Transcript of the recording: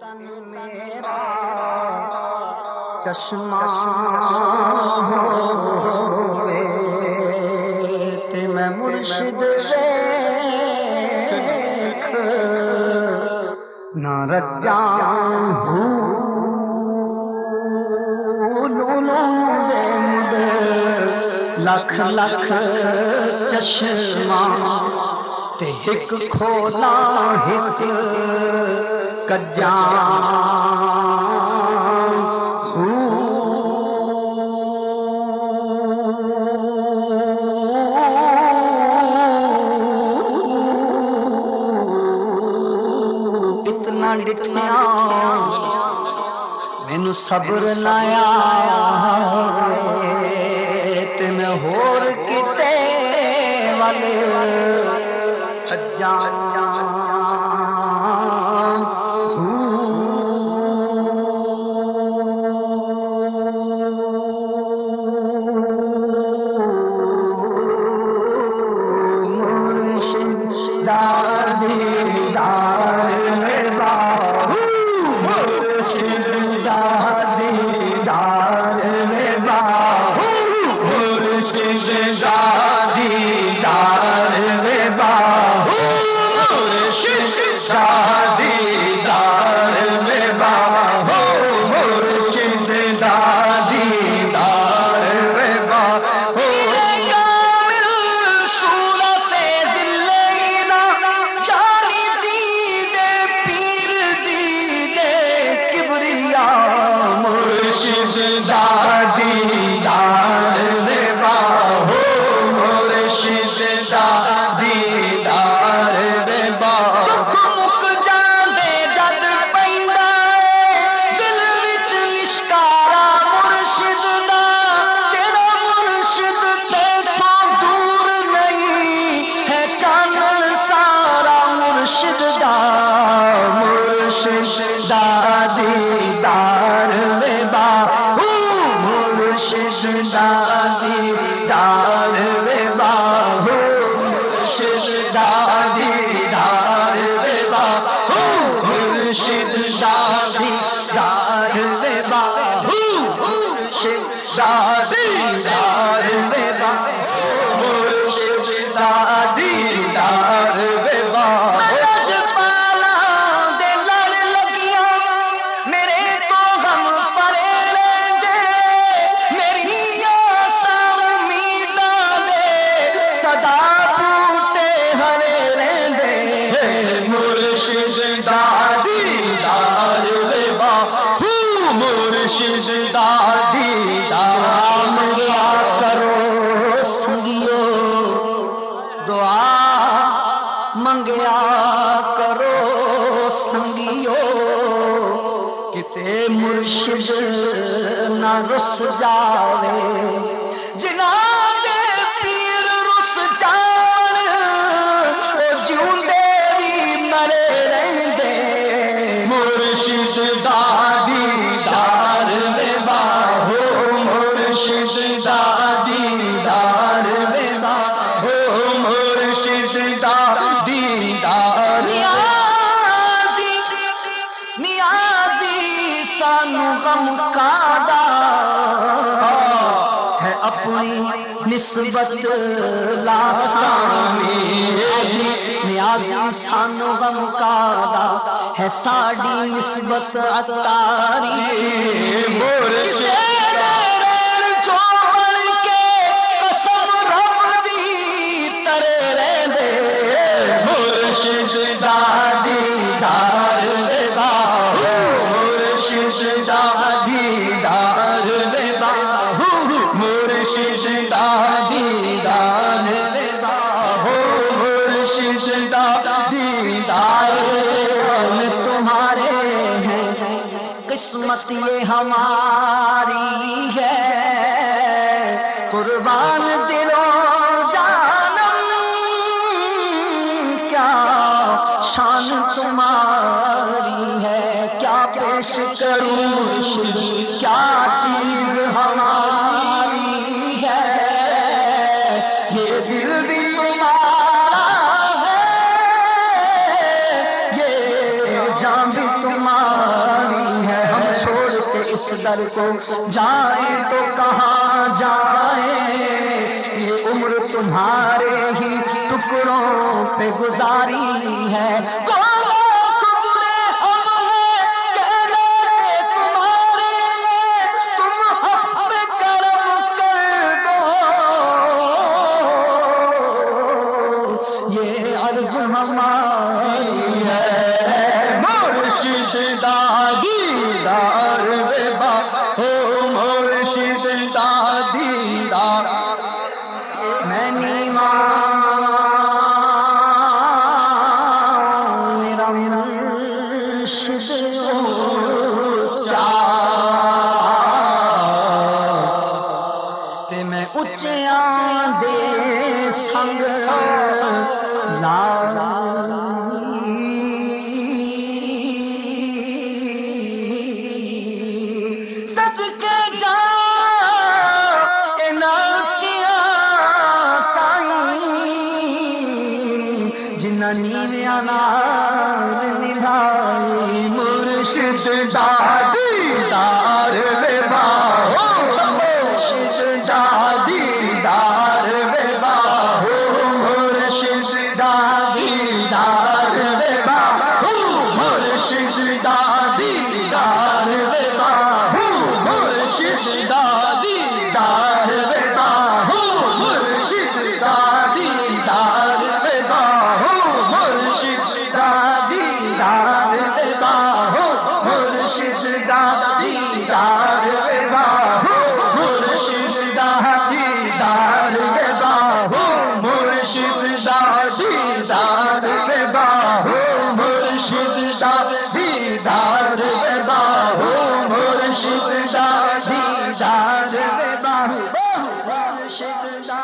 میرا چشمہ ہوئے تے میں مرشد دیکھ نہ رجا ہوں لکھ لکھ چشمہ تے ہک کھولا ہک کجا اتنا ڈٹھیا مینوں صبر نہ آیا تے میں ہور کتے والے اجاں مرشد نہ رس جاوے جناب پیر رس جان جیوندے بھی مرے رہندے مرشد دا دیدار میں باہو مرشد دا دیدار میں باہو مرشد دا دیدار غم کادا ہے اپنی نسبت لاسانی نیازی سانو غم کادا ہے ساڑی نسبت اتاری قسمت یہ ہماری ہے قربان دلوں جانم کیا شان تمہاری ہے کیا پیش کروں کیا چیز ہماری ہے یہ دل بھی تمہارا ہے یہ جان بھی تمہارا کے اس در کو جائیں تو کہاں جائیں، یہ عمر تمہارے ہی ٹکڑوں پہ گزاری ہے۔ میں اچیاں دے سنگ صدقے جا ناچیاں سائیں جنہ نیویاں نال نبھائی مرشد دا دیدار وے باہو، مرشد دا دیدار وے باہو، مرشد دا دیدار وے باہو، مرشد دا دیدار وے باہو، مرشد دا دیدار وے باہو، مرشد دا دیدار وے باہو، مرشد دا دیدار وے باہو، مرشد دا دیدار وے باہو، مرشد دا دیدار وے باہو، مرشد دا دیدار وے باہو، مرشد دا دیدار وے باہو، مرشد دا دیدار وے باہو، مرشد دا